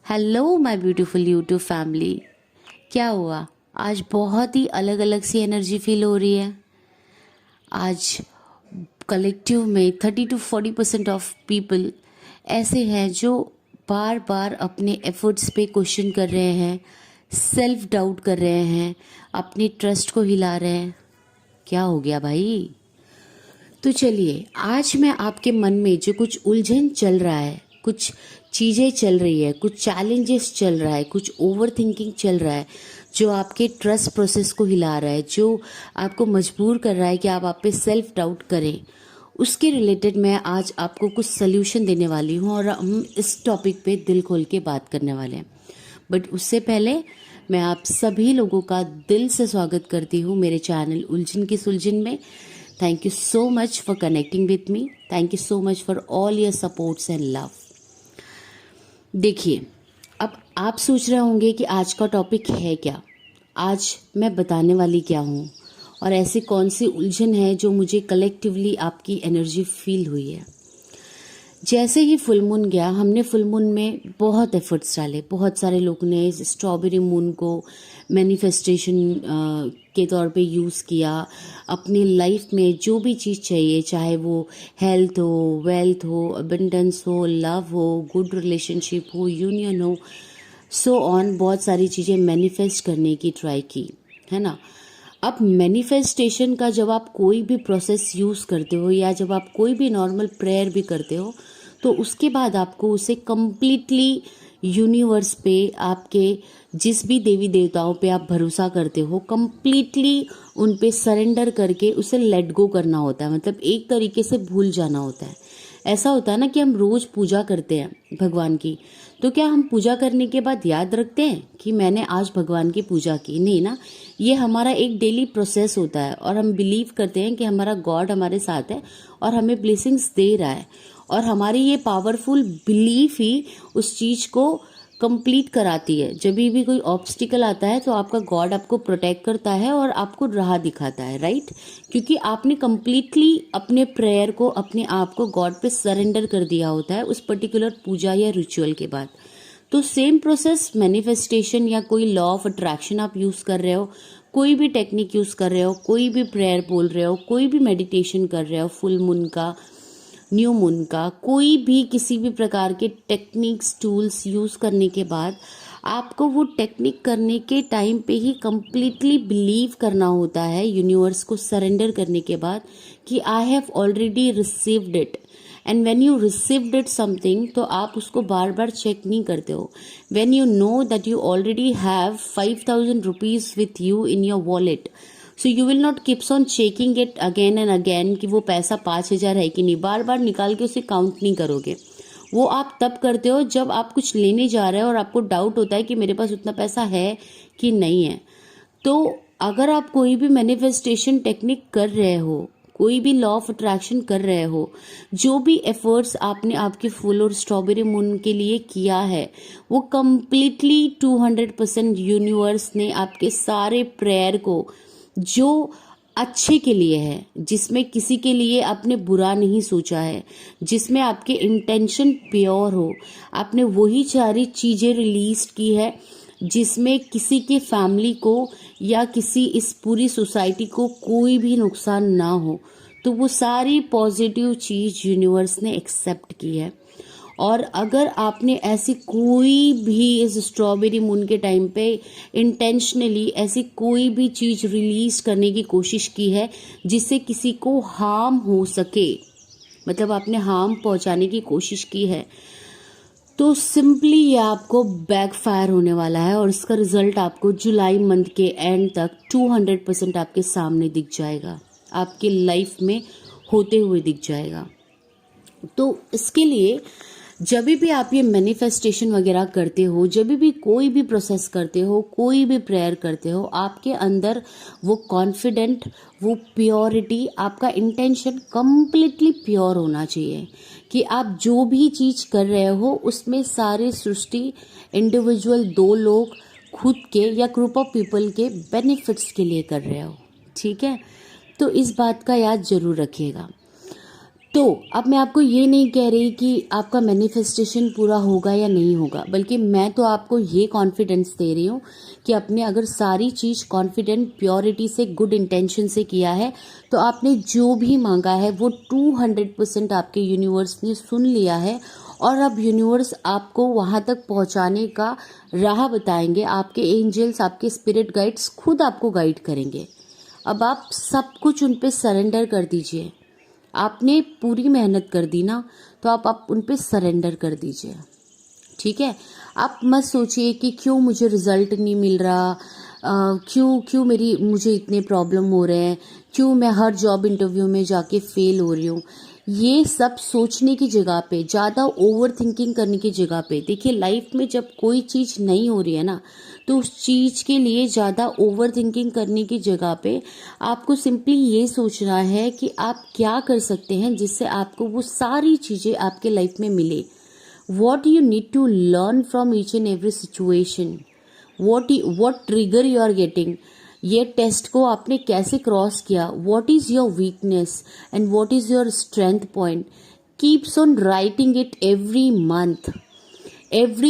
Hello my beautiful YouTube family. क्या हुआ? आज बहुत ही अलग अलग सी एनर्जी फील हो रही है। आज कलेक्टिव में 30 to 40% ऑफ पीपल ऐसे हैं जो बार बार अपने एफर्ट्स पे क्वेश्चन कर रहे हैं, सेल्फ डाउट कर रहे हैं, अपने ट्रस्ट को हिला रहे हैं। क्या हो गया भाई? तो चलिए, आज मैं आपके मन में जो कुछ उलझन चल रहा है, कुछ चीज़ें चल रही है, कुछ चैलेंजेस चल रहा है, कुछ ओवर थिंकिंग चल रहा है, जो आपके ट्रस्ट प्रोसेस को हिला रहा है, जो आपको मजबूर कर रहा है कि आप पे सेल्फ डाउट करें, उसके रिलेटेड मैं आज आपको कुछ सल्यूशन देने वाली हूँ और हम इस टॉपिक पे दिल खोल के बात करने वाले हैं। बट उससे पहले मैं आप सभी लोगों का दिल से स्वागत करती हूँ मेरे चैनल उलझन की सुलझन में। Thank you so much for connecting with me. Thank you so much for all your supports and love. देखिए, अब आप सोच रहे होंगे कि आज का टॉपिक है क्या, आज मैं बताने वाली क्या हूँ और ऐसी कौन सी उलझन है जो मुझे कलेक्टिवली आपकी एनर्जी फील हुई है। जैसे ही फुल मून गया, हमने फुल मून में बहुत एफर्ट्स डाले। बहुत सारे लोगों ने इस स्ट्रॉबेरी मून को मैनिफेस्टेशन के तौर पे यूज़ किया। अपनी लाइफ में जो भी चीज़ चाहिए, चाहे वो हेल्थ हो, वेल्थ हो, अबंडेंस हो, लव हो, गुड रिलेशनशिप हो, यूनियन हो, सो ऑन, बहुत सारी चीज़ें मैनिफेस्ट करने की ट्राई की, है ना। अब मैनिफेस्टेशन का जब आप कोई भी प्रोसेस यूज़ करते हो या जब आप कोई भी नॉर्मल प्रेयर भी करते हो, तो उसके बाद आपको उसे कम्प्लीटली यूनिवर्स पे, आपके जिस भी देवी देवताओं पे आप भरोसा करते हो, कम्प्लीटली उन पे सरेंडर करके उसे लेट गो करना होता है। मतलब एक तरीके से भूल जाना होता है। ऐसा होता है ना कि हम रोज पूजा करते हैं भगवान की, तो क्या हम पूजा करने के बाद याद रखते हैं कि मैंने आज भगवान की पूजा की? नहीं ना। ये हमारा एक डेली प्रोसेस होता है और हम बिलीव करते हैं कि हमारा गॉड हमारे साथ है और हमें ब्लेसिंग्स दे रहा है, और हमारी ये पावरफुल बिलीफ ही उस चीज को कंप्लीट कराती है। जब भी कोई ऑब्स्टिकल आता है तो आपका गॉड आपको प्रोटेक्ट करता है और आपको राह दिखाता है, राइट? क्योंकि आपने कंप्लीटली अपने प्रेयर को, अपने आप को गॉड पे सरेंडर कर दिया होता है उस पर्टिकुलर पूजा या रिचुअल के बाद। तो सेम प्रोसेस मैनिफेस्टेशन या कोई लॉ ऑफ अट्रैक्शन आप यूज कर रहे हो, कोई भी टेक्निक यूज कर रहे हो, कोई भी प्रेयर बोल रहे हो, कोई भी मेडिटेशन कर रहे हो, फुल मून का, न्यू मून का, कोई भी किसी भी प्रकार के टेक्निक्स, टूल्स यूज करने के बाद आपको वो टेक्निक करने के टाइम पे ही कंप्लीटली बिलीव करना होता है, यूनिवर्स को सरेंडर करने के बाद, कि I have already received it. And when you received it something, तो आप उसको बार बार चेक नहीं करते हो। When you know that you already have 5,000 rupees with you in your wallet, so you will not keeps on checking it again and again कि वो पैसा 5,000 है कि नहीं। बार बार निकाल के उसे काउंट नहीं करोगे। वो आप तब करते हो जब आप कुछ लेने जा रहे हो और आपको डाउट होता है कि मेरे पास उतना पैसा है कि नहीं है। तो अगर आप कोई भी मैनिफेस्टेशन टेक्निक कर रहे हो, कोई भी लॉ ऑफ अट्रैक्शन कर रहे हो, जो भी एफर्ट्स आपने आपके फुल और स्ट्रॉबेरी मून के लिए किया है, वो कम्प्लीटली 200% यूनिवर्स ने आपके सारे प्रेयर को, जो अच्छे के लिए है, जिसमें किसी के लिए आपने बुरा नहीं सोचा है, जिसमें आपके इंटेंशन प्योर हो, आपने वही सारी चीजें रिलीज की है जिसमें किसी के फैमिली को या किसी इस पूरी सोसाइटी को कोई भी नुकसान ना हो। तो वो सारी पॉजिटिव चीज यूनिवर्स ने एक्सेप्ट की है। और अगर आपने ऐसी कोई भी इस स्ट्रॉबेरी मून के टाइम पे इंटेंशनली ऐसी कोई भी चीज रिलीज करने की कोशिश की है जिससे किसी को हार्म हो सके, मतलब आपने हार्म पहुंचाने की कोशिश की है, तो सिंपली ये आपको बैकफायर होने वाला है और इसका रिजल्ट आपको जुलाई मंथ के एंड तक 200% आपके सामने दिख जाएगा, आपके लाइफ में होते हुए दिख जाएगा। तो इसके लिए जब भी आप ये मैनिफेस्टेशन वगैरह करते हो, जब भी कोई भी प्रोसेस करते हो, कोई भी प्रेयर करते हो, आपके अंदर वो कॉन्फिडेंट, वो प्योरिटी, आपका इंटेंशन कंप्लीटली प्योर होना चाहिए कि आप जो भी चीज कर रहे हो उसमें सारे सृष्टि, इंडिविजुअल, 2 लोग, खुद के या ग्रुप ऑफ पीपल के बेनिफिट्स के लिए कर रहे हो। ठीक है, तो इस बात का याद जरूर रखिएगा। तो अब मैं आपको ये नहीं कह रही कि आपका मैनिफेस्टेशन पूरा होगा या नहीं होगा, बल्कि मैं तो आपको ये कॉन्फिडेंस दे रही हूँ कि आपने अगर सारी चीज़ कॉन्फिडेंट प्योरिटी से गुड इंटेंशन से किया है तो आपने जो भी मांगा है वो 200% आपके यूनिवर्स ने सुन लिया है। और अब यूनिवर्स आपको वहाँ तक पहुँचाने का राह बताएंगे। आपके एंजल्स, आपके स्पिरिट गाइड्स खुद आपको गाइड करेंगे। अब आप सब कुछ उन पे सरेंडर कर दीजिए। आपने पूरी मेहनत कर दी ना, तो आप उन पे सरेंडर कर दीजिए। ठीक है। आप मत सोचिए कि क्यों मुझे रिजल्ट नहीं मिल रहा, क्यों मुझे इतने प्रॉब्लम हो रहे हैं, क्यों मैं हर जॉब इंटरव्यू में जाके फेल हो रही हूँ। ये सब सोचने की जगह पे, ज़्यादा ओवर थिंकिंग करने की जगह पे, देखिए लाइफ में जब कोई चीज़ नहीं हो रही है ना, तो उस चीज़ के लिए ज़्यादा ओवर थिंकिंग करने की जगह पे आपको सिंपली ये सोचना है कि आप क्या कर सकते हैं जिससे आपको वो सारी चीज़ें आपके लाइफ में मिले। What you need to learn from each and every situation, what trigger you are getting, ये टेस्ट को आपने कैसे क्रॉस किया, what is your weakness and what is your strength point, keeps on writing it every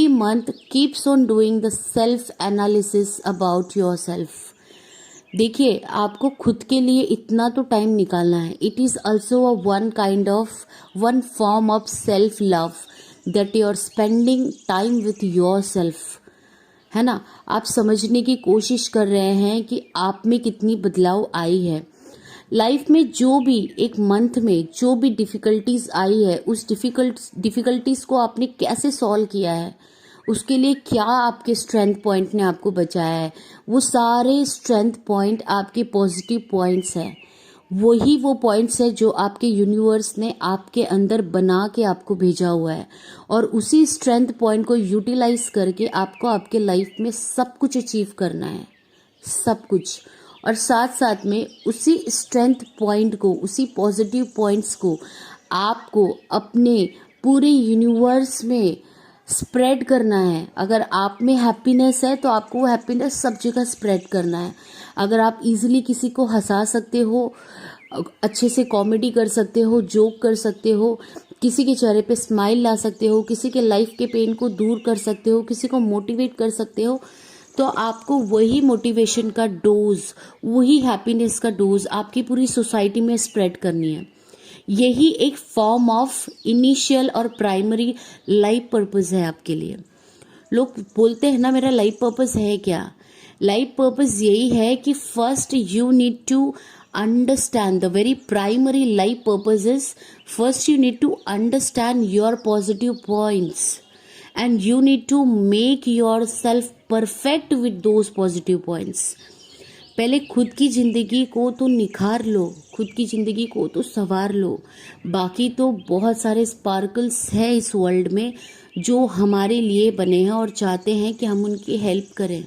month keeps on doing the self analysis about yourself। देखिए आपको खुद के लिए इतना तो टाइम निकालना है। It is also one form of self love that you are spending time with your self, है ना। आप समझने की कोशिश कर रहे हैं कि आप में कितनी बदलाव आई है। लाइफ में जो भी एक मंथ में जो भी डिफ़िकल्टीज आई है, उस डिफ़िकल्टीज को आपने कैसे सॉल्व किया है, उसके लिए क्या आपके स्ट्रेंथ पॉइंट ने आपको बचाया है, वो सारे स्ट्रेंथ पॉइंट आपके पॉजिटिव पॉइंट्स हैं। वही वो पॉइंट्स है जो आपके यूनिवर्स ने आपके अंदर बना के आपको भेजा हुआ है। और उसी स्ट्रेंथ पॉइंट को यूटिलाइज करके आपको आपके लाइफ में सब कुछ अचीव करना है, सब कुछ। और साथ साथ में उसी स्ट्रेंथ पॉइंट को, उसी पॉजिटिव पॉइंट्स को आपको अपने पूरे यूनिवर्स में स्प्रेड करना है। अगर आप में हैप्पीनेस है तो आपको वो हैप्पीनेस सब जगह स्प्रेड करना है। अगर आप इजीली किसी को हंसा सकते हो, अच्छे से कॉमेडी कर सकते हो, जोक कर सकते हो, किसी के चेहरे पे स्माइल ला सकते हो, किसी के लाइफ के पेन को दूर कर सकते हो, किसी को मोटिवेट कर सकते हो, तो आपको वही मोटिवेशन का डोज, वही हैप्पीनेस का डोज आपकी पूरी सोसाइटी में स्प्रेड करनी है। यही एक फॉर्म ऑफ इनिशियल और प्राइमरी लाइफ पर्पस है आपके लिए। लोग बोलते हैं ना मेरा लाइफ पर्पस है क्या। लाइफ पर्पस यही है कि first you need to understand, the very primary life purpose is first you need to understand your positive points and you need to make yourself perfect with those positive points। पहले खुद की ज़िंदगी को तो निखार लो, खुद की ज़िंदगी को तो संवार लो। बाकी तो बहुत सारे स्पार्कल्स हैं इस वर्ल्ड में जो हमारे लिए बने हैं और चाहते हैं कि हम उनकी हेल्प करें,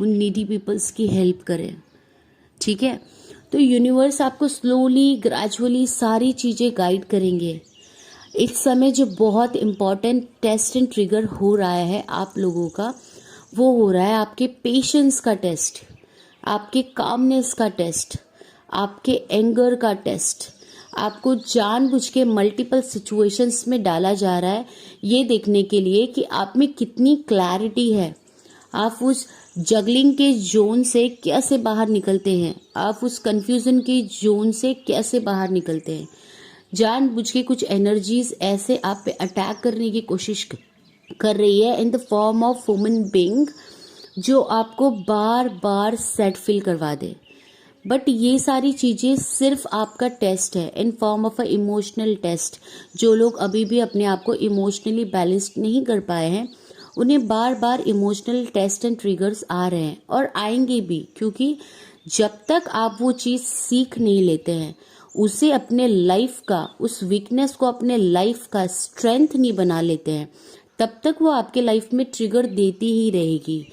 उन नीडी पीपल्स की हेल्प करें। ठीक है। तो यूनिवर्स आपको स्लोली ग्रेजुअली सारी चीज़ें गाइड करेंगे। इस समय जो बहुत इम्पॉर्टेंट टेस्ट एंड ट्रिगर हो रहा है आप लोगों का, वो हो रहा है आपके पेशेंस का टेस्ट, आपके कामनेस का टेस्ट, आपके एंगर का टेस्ट। आपको जानबूझ के मल्टीपल सिचुएशंस में डाला जा रहा है ये देखने के लिए कि आप में कितनी क्लैरिटी है, आप उस जगलिंग के जोन से कैसे बाहर निकलते हैं, आप उस कंफ्यूजन के जोन से कैसे बाहर निकलते हैं। जानबूझ के कुछ एनर्जीज ऐसे आप पे अटैक करने की कोशिश कर रही है in the form of human being, जो आपको बार बार सेट फील करवा दे। बट ये सारी चीज़ें सिर्फ आपका टेस्ट है, in form of a emotional test. जो लोग अभी भी अपने आप को इमोशनली बैलेंस्ड नहीं कर पाए हैं, उन्हें बार बार इमोशनल टेस्ट एंड ट्रिगर्स आ रहे हैं और आएंगे भी, क्योंकि जब तक आप वो चीज़ सीख नहीं लेते हैं, उसे अपने लाइफ का, उस वीकनेस को अपने लाइफ का स्ट्रेंथ नहीं बना लेते हैं, तब तक वो आपके लाइफ में ट्रिगर देती ही रहेगी।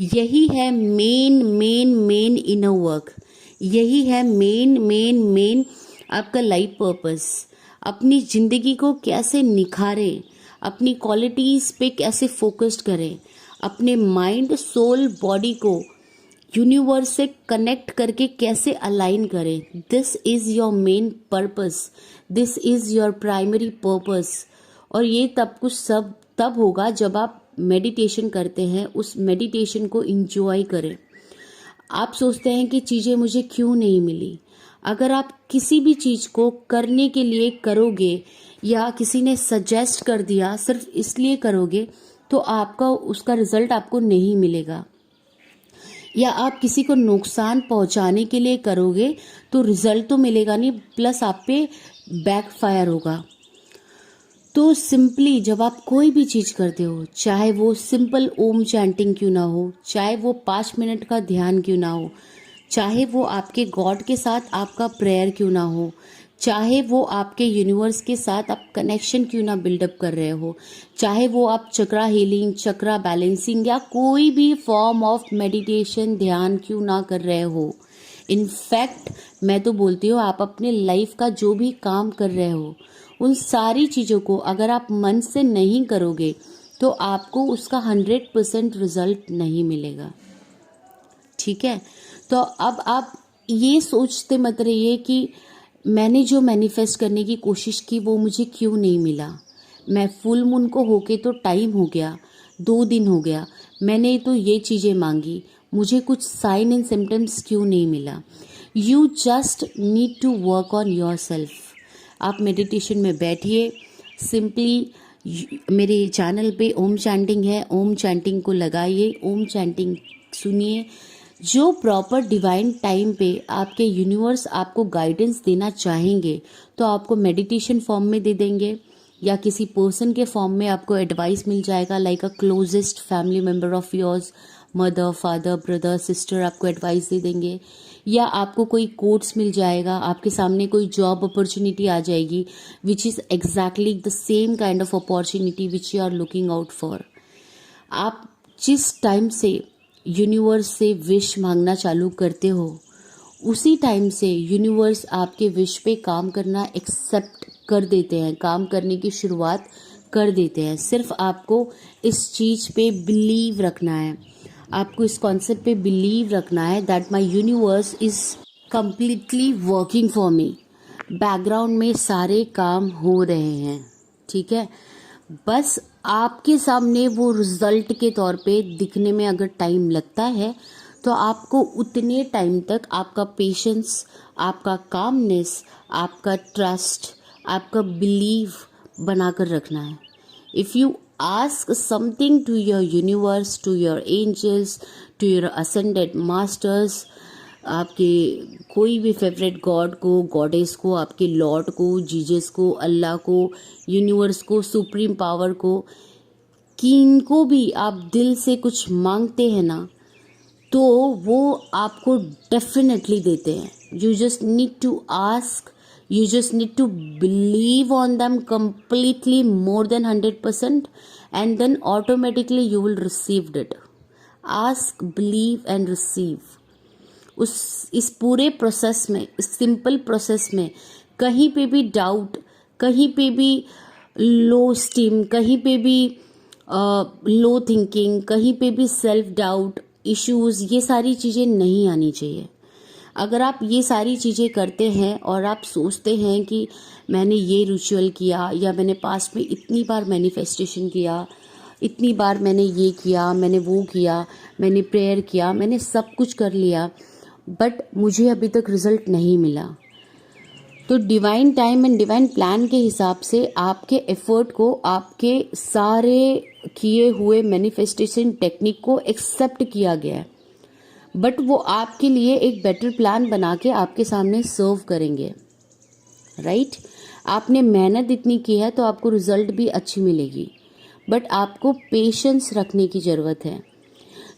यही है मेन इनर वर्क, यही है मेन आपका लाइफ पर्पस। अपनी ज़िंदगी को कैसे निखारें, अपनी क्वालिटीज़ पे कैसे फोकस्ड करें, अपने माइंड सोल बॉडी को यूनिवर्स से कनेक्ट करके कैसे अलाइन करें, this is your main purpose, this is your primary purpose. और ये तब होगा जब आप मेडिटेशन करते हैं, उस मेडिटेशन को इंजॉय करें। आप सोचते हैं कि चीज़ें मुझे क्यों नहीं मिली। अगर आप किसी भी चीज़ को करने के लिए करोगे या किसी ने सजेस्ट कर दिया सिर्फ इसलिए करोगे, तो आपका उसका रिजल्ट आपको नहीं मिलेगा। या आप किसी को नुकसान पहुंचाने के लिए करोगे तो रिजल्ट तो मिलेगा नहीं, प्लस आप पे बैकफायर होगा। तो सिंपली जब आप कोई भी चीज़ करते हो, चाहे वो सिंपल ओम चैंटिंग क्यों ना हो, चाहे वो 5 मिनट का ध्यान क्यों ना हो, चाहे वो आपके गॉड के साथ आपका प्रेयर क्यों ना हो, चाहे वो आपके यूनिवर्स के साथ आप कनेक्शन क्यों ना बिल्डअप कर रहे हो, चाहे वो आप चक्रा हीलिंग, चक्रा बैलेंसिंग या कोई भी फॉर्म ऑफ मेडिटेशन ध्यान क्यों ना कर रहे हो, इनफैक्ट मैं तो बोलती हूँ आप अपने लाइफ का जो भी काम कर रहे हो उन सारी चीज़ों को अगर आप मन से नहीं करोगे तो आपको उसका 100% रिजल्ट नहीं मिलेगा। ठीक है, तो अब आप ये सोचते मत रहिए कि मैंने जो मैनिफेस्ट करने की कोशिश की वो मुझे क्यों नहीं मिला। मैं फुल मून को होके तो टाइम हो गया, 2 दिन हो गया, मैंने तो ये चीज़ें मांगी, मुझे कुछ साइन एंड सिम्टम्स क्यों नहीं मिला। You just need to work on your self. आप मेडिटेशन में बैठिए, सिंपली मेरे चैनल पे ओम चैंटिंग है, ओम चैंटिंग को लगाइए, ओम चैंटिंग सुनिए। जो प्रॉपर डिवाइन टाइम पे आपके यूनिवर्स आपको गाइडेंस देना चाहेंगे तो आपको मेडिटेशन फॉर्म में दे देंगे या किसी पर्सन के फॉर्म में आपको एडवाइस मिल जाएगा, like a closest family member of yours, mother, father, brother, sister आपको एडवाइस दे देंगे, या आपको कोई कोट्स मिल जाएगा, आपके सामने कोई जॉब अपॉर्चुनिटी आ जाएगी which is exactly the same kind of opportunity which you are looking out for. आप जिस टाइम से यूनिवर्स से विश मांगना चालू करते हो उसी टाइम से यूनिवर्स आपके विश पे काम करना एक्सेप्ट कर देते हैं, काम करने की शुरुआत कर देते हैं। सिर्फ आपको इस चीज़ पे बिलीव रखना है, आपको इस कॉन्सेप्ट पे बिलीव रखना है that my universe is completely working for me. Background में सारे काम हो रहे हैं, ठीक है, बस आपके सामने वो रिजल्ट के तौर पे दिखने में अगर टाइम लगता है तो आपको उतने टाइम तक आपका पेशेंस, आपका कामनेस, आपका ट्रस्ट, आपका बिलीव बनाकर रखना है। If you ask something to your universe, to your angels, to your ascended masters, आपके कोई भी फेवरेट गॉड को, गॉडेस को, आपके लॉर्ड को, जीसस को, अल्लाह को, यूनिवर्स को, सुप्रीम पावर को, किनको भी आप दिल से कुछ मांगते हैं ना तो वो आपको डेफिनेटली देते हैं। You just need to ask, you just need to believe on them completely more than 100% and then automatically you will receive it. Ask, believe and receive. इस पूरे प्रोसेस में, इस सिंपल प्रोसेस में कहीं पे भी डाउट, कहीं पे भी लो स्टीम, कहीं पे भी लो थिंकिंग, कहीं पे भी सेल्फ डाउट, इश्यूज, ये सारी चीज़ें नहीं आनी चाहिए। अगर आप ये सारी चीज़ें करते हैं और आप सोचते हैं कि मैंने ये रिचुअल किया या मैंने पास्ट में इतनी बार मैनिफेस्टेशन किया, इतनी बार मैंने ये किया, मैंने वो किया, मैंने प्रेयर किया, मैंने सब कुछ कर लिया बट मुझे अभी तक रिजल्ट नहीं मिला, तो divine time and divine plan के हिसाब से आपके एफर्ट को, आपके सारे किए हुए मैनिफेस्टेशन टेक्निक को एक्सेप्ट किया गया है, बट वो आपके लिए एक बेटर प्लान बना के आपके सामने सर्व करेंगे, राइट। आपने मेहनत इतनी की है तो आपको रिजल्ट भी अच्छी मिलेगी, बट आपको पेशेंस रखने की ज़रूरत है।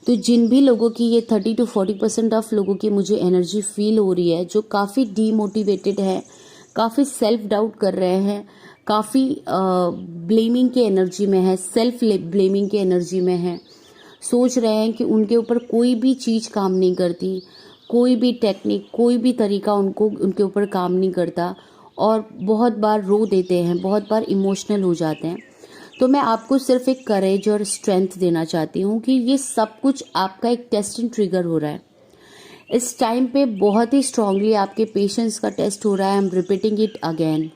तो जिन भी लोगों की ये 30 to 40% ऑफ लोगों की मुझे एनर्जी फील हो रही है, जो काफ़ी डीमोटिवेटेड है, काफ़ी सेल्फ डाउट कर रहे हैं, काफ़ी ब्लेमिंग के एनर्जी में है, सेल्फ ब्लेमिंग के एनर्जी में है, सोच रहे हैं कि उनके ऊपर कोई भी चीज़ काम नहीं करती, कोई भी टेक्निक, कोई भी तरीका उनके ऊपर काम नहीं करता और बहुत बार रो देते हैं, बहुत बार इमोशनल हो जाते हैं, तो मैं आपको सिर्फ एक करेज और स्ट्रेंथ देना चाहती हूँ कि ये सब कुछ आपका एक टेस्ट एंड ट्रिगर हो रहा है। इस टाइम पे बहुत ही स्ट्रांगली आपके पेशेंस का टेस्ट हो रहा है। I am repeating it again.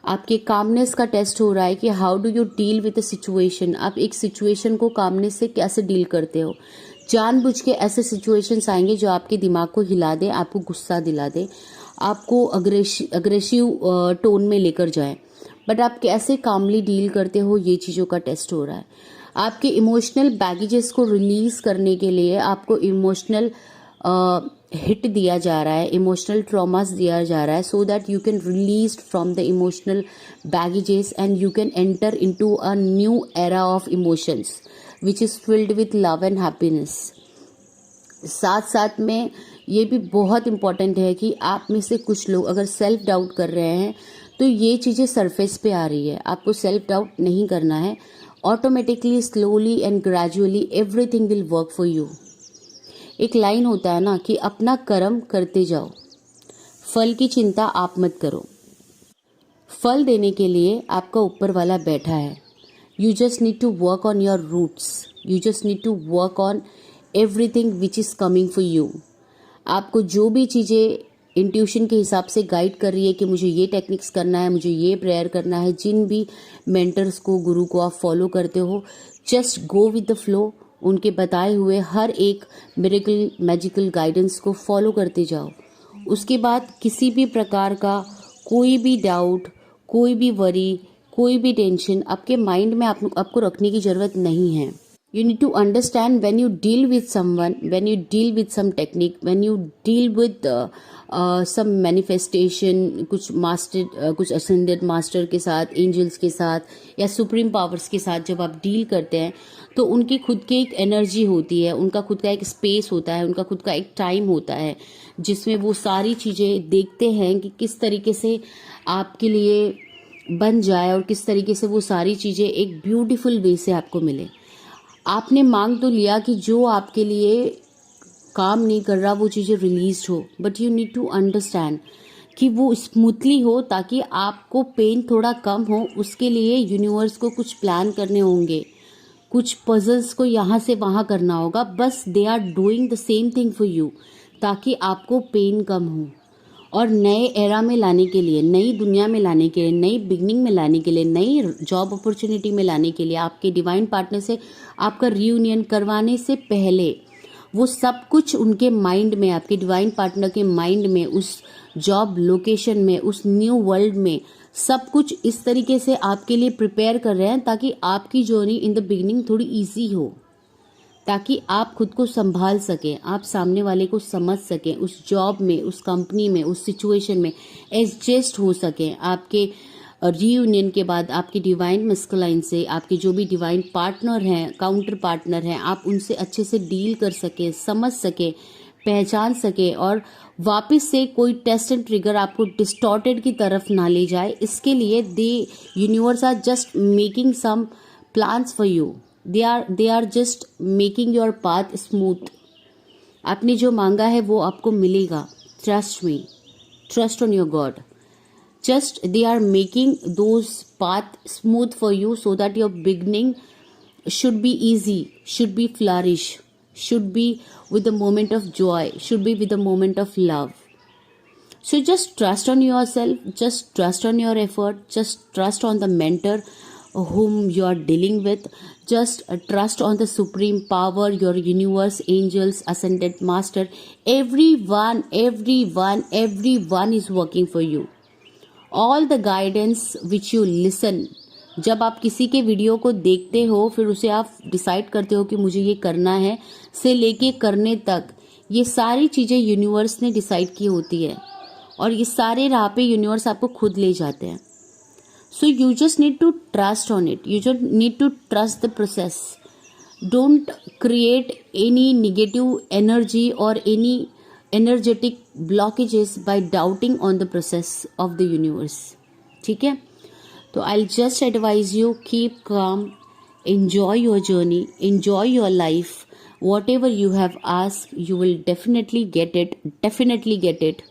आपके कामनेस का टेस्ट हो रहा है कि how do you deal with a situation. आप एक सिचुएशन को कामनेस से कैसे डील करते हो। जानबूझ के ऐसे सिचुएशंस आएंगे जो आपके दिमाग को हिला दे, आपको गुस्सा दिला दे, आपको अग्रेसिव टोन में लेकर जाए, बट आप कैसे कामली डील करते हो, ये चीज़ों का टेस्ट हो रहा है। आपके इमोशनल बैगेजेस को रिलीज करने के लिए आपको इमोशनल हिट दिया जा रहा है, इमोशनल ट्रॉमास दिया जा रहा है, so that you can release from the emotional baggages and you can enter into a new era of emotions which is filled with love and happiness. साथ साथ में ये भी बहुत इम्पॉर्टेंट है कि आप में से कुछ लोग अगर सेल्फ डाउट कर रहे हैं तो ये चीज़ें सरफेस पे आ रही है। आपको सेल्फ डाउट नहीं करना है। Automatically, slowly and gradually everything will work for you. एक लाइन होता है ना कि अपना कर्म करते जाओ, फल की चिंता आप मत करो। फल देने के लिए आपका ऊपर वाला बैठा है। You just need to work on your roots, you just need to work on everything which is coming for you. आपको जो भी चीज़ें इंट्यूशन के हिसाब से गाइड कर रही है कि मुझे ये टेक्निक्स करना है, मुझे ये प्रेयर करना है, जिन भी मेंटर्स को, गुरु को आप फॉलो करते हो, just go with the flow. उनके बताए हुए हर एक मिरेकल मैजिकल गाइडेंस को फॉलो करते जाओ। उसके बाद किसी भी प्रकार का कोई भी डाउट, कोई भी वरी, कोई भी टेंशन आपके माइंड में आपको रखने की ज़रूरत नहीं है। You need to understand when you deal with someone, when you deal with some technique, when you deal with some manifestation, कुछ मास्टर, कुछ ascended मास्टर के साथ, एंजल्स के साथ या सुप्रीम पावर्स के साथ जब आप डील करते हैं तो उनकी खुद की एक एनर्जी होती है, उनका खुद का एक स्पेस होता है, उनका खुद का एक टाइम होता है जिसमें वो सारी चीज़ें देखते हैं कि किस तरीके से आपके लिए बन जाए और किस तरीके से वो सारी चीज़ें एक ब्यूटीफुल वे से आपको मिले। आपने मांग तो लिया कि जो आपके लिए काम नहीं कर रहा वो चीज़ें रिलीज हो, but you need to understand कि वो स्मूथली हो ताकि आपको पेन थोड़ा कम हो। उसके लिए यूनिवर्स को कुछ प्लान करने होंगे, कुछ पजल्स को यहाँ से वहाँ करना होगा। बस they are doing the same thing for you ताकि आपको पेन कम हो और नए एरा में लाने के लिए, नई दुनिया में लाने के लिए, नई बिगनिंग में लाने के लिए, नई जॉब अपॉर्चुनिटी में लाने के लिए, आपके डिवाइन पार्टनर से आपका रियूनियन करवाने से पहले वो सब कुछ उनके माइंड में, आपके डिवाइन पार्टनर के माइंड में, उस जॉब लोकेशन में, उस न्यू वर्ल्ड में सब कुछ इस तरीके से आपके लिए प्रिपेयर कर रहे हैं ताकि आपकी जर्नी इन द बिगनिंग थोड़ी ईजी हो, ताकि आप खुद को संभाल सकें, आप सामने वाले को समझ सकें, उस जॉब में, उस कंपनी में, उस सिचुएशन में एडजस्ट हो सकें। आपके रीयूनियन के बाद आपके डिवाइन मस्कुलाइन से, आपके जो भी डिवाइन पार्टनर हैं, काउंटर पार्टनर हैं, आप उनसे अच्छे से डील कर सकें, समझ सकें, पहचान सकें और वापस से कोई टेस्ट एंड ट्रिगर आपको डिस्टॉर्टेड की तरफ ना ले जाए। इसके लिए the universe are just making some plans for you. they are just making your path smooth। आपने जो मांगा है वो आपको मिलेगा। Trust me, trust on your God. Just they are making those path smooth for you so that your beginning should be easy, should be flourish, should be with a moment of joy, should be with a moment of love। So just trust on yourself, just trust on your effort, just trust on the mentor whom you are dealing with, just trust on the supreme power, your universe, angels, ascended master, everyone is working for you। all the guidance which you listen, जब आप किसी के video को देखते हो फिर उसे आप डिसाइड करते हो कि मुझे ये करना है से लेके करने तक, ये सारी चीजें यूनिवर्स ने डिसाइड की होती है और ये सारे राह पे यूनिवर्स आपको खुद ले जाते हैं। So you just need to trust on it. You just need to trust the process. Don't create any negative energy or any energetic blockages by doubting on the process of the universe. ठीक है? तो I'll just advise you, keep calm, enjoy your journey, enjoy your life. Whatever you have asked, you will definitely get it. Definitely get it.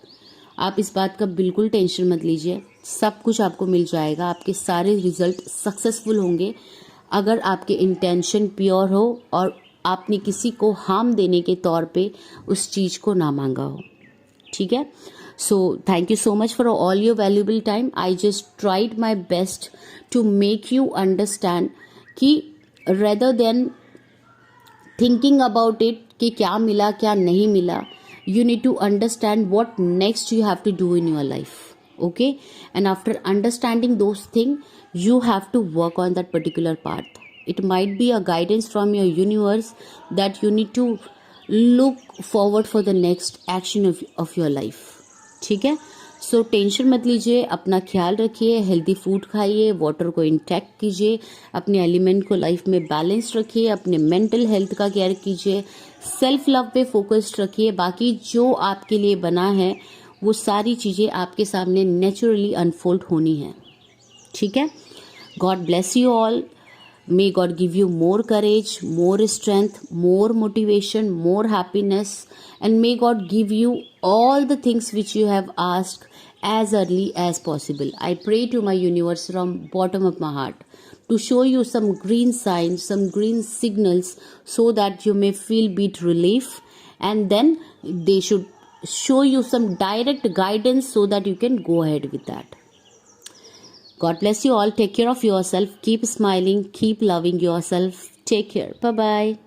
आप इस बात का बिल्कुल tension मत लीजिए, सब कुछ आपको मिल जाएगा। आपके सारे रिजल्ट सक्सेसफुल होंगे अगर आपके इंटेंशन प्योर हो और आपने किसी को हार्म देने के तौर पे उस चीज़ को ना मांगा हो। ठीक है, so thank you so much for all your valuable time. I just tried my best to make you understand कि rather than thinking about it कि क्या मिला क्या नहीं मिला, you need to understand what next you have to do in your life. Okay, and after understanding those things, you have to work on that particular path. It might be a guidance from your universe that you need to look forward for the next action of your life. ठीक है, so tension मत लीजिए, अपना ख्याल रखिए, healthy food खाइए, water को intact कीजिए, अपने एलिमेंट को लाइफ में बैलेंस रखिए, अपने मेंटल हेल्थ का केयर कीजिए, सेल्फ लव पे फोकस्ड रखिए। बाकी जो आपके लिए बना है वो सारी चीज़ें आपके सामने नेचुरली अनफोल्ड होनी है। ठीक है, God bless you all. May God give you more courage, more strength, more motivation, more happiness, and may God give you all the things which you have asked as early as possible. I pray to my universe from bottom of my heart to show you some green signs, some green signals, so that you may feel bit relief, and then they should show you some direct guidance so that you can go ahead with that. God bless you all. Take care of yourself. Keep smiling. Keep loving yourself. Take care. Bye-bye.